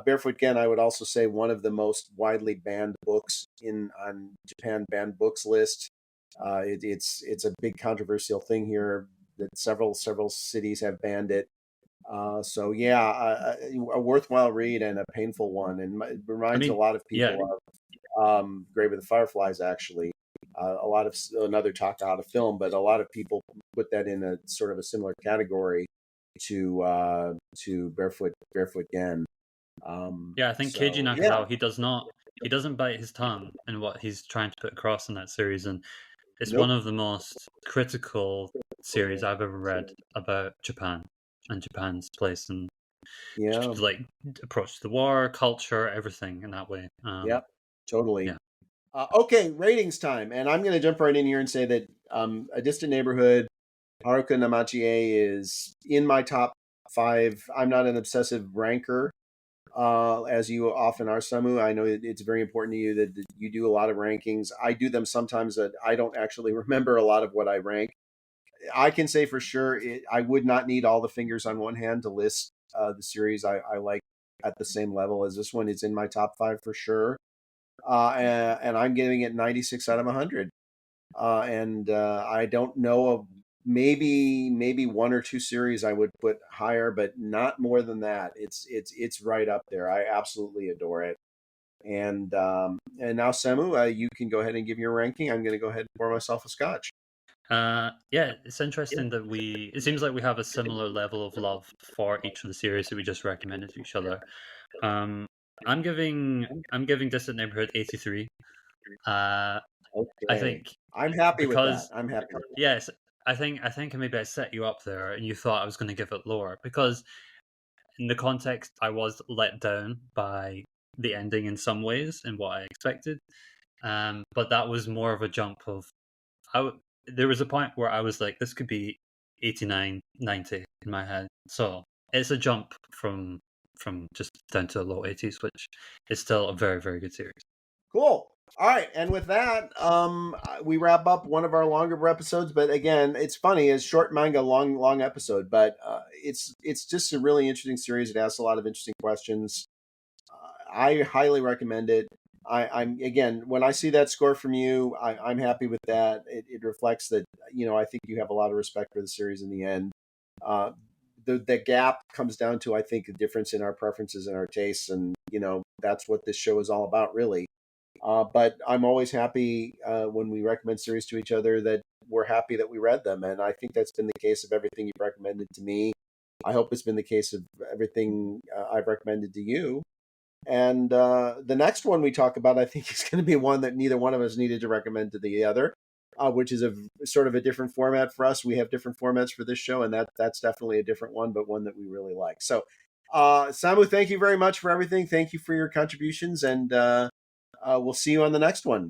Barefoot Gen, I would also say one of the most widely banned books on Japan banned books list. It's a big controversial thing here that several cities have banned it. So yeah, a worthwhile read and a painful one, and it I reminds a mean, lot of yeah, people of Grave of the Fireflies. Actually, a lot of another Takahata film, but a lot of people put that in a sort of a similar category to Barefoot Gen. yeah. I think Keiji So yeah, Nakazawa, he doesn't bite his tongue in what he's trying to put across in that series, and it's one nope, of the most critical series I've ever read about Japan and Japan's place and yeah, like approach to the war, culture, everything in that way. yep, totally. Yeah. Okay, ratings time, and I'm going to jump right in here and say that A Distant Neighborhood, Haruka Namachi is in my top five. I'm not an obsessive ranker, as you often are, Samu. I know it's very important to you that you do a lot of rankings. I do them sometimes that I don't actually remember a lot of what I rank. I can say for sure I would not need all the fingers on one hand to list the series I like at the same level as this one. It's in my top five for sure. And I'm giving it 96 out of 100. And I don't know of maybe one or two series I would put higher, but not more than that. It's right up there. I absolutely adore it. And now Samu, you can go ahead and give your ranking. I'm going to go ahead and pour myself a scotch. Yeah, it's interesting that it seems like we have a similar level of love for each of the series that we just recommended to each other. Um, I'm giving Distant Neighborhood 83. Uh, I Okay, think I'm happy with that. because I'm happy with that. yes, I think maybe I set you up there and you thought I was going to give it lower because in the context I was let down by the ending in some ways and what I expected. But that was more of a jump of there was a point where I was like, this could be 89, 90 in my head. So it's a jump from just down to the low 80s, which is still a very, very good series. Cool. All right, and with that, we wrap up one of our longer episodes. But again, it's funny, it's short manga, long episode. But it's just a really interesting series. It asks a lot of interesting questions. I highly recommend it. I'm again, when I see that score from you, I'm happy with that. It reflects that I think you have a lot of respect for the series in the end. Uh, the gap comes down to, I think, a difference in our preferences and our tastes, and that's what this show is all about, really. But I'm always happy when we recommend series to each other that we're happy that we read them, and I think that's been the case of everything you've recommended to me. I hope it's been the case of everything I've recommended to you. And the next one we talk about, I think, is going to be one that neither one of us needed to recommend to the other, which is a sort of a different format for us. We have different formats for this show, and that's definitely a different one, but one that we really like. So, Samu, thank you very much for everything. Thank you for your contributions, and we'll see you on the next one.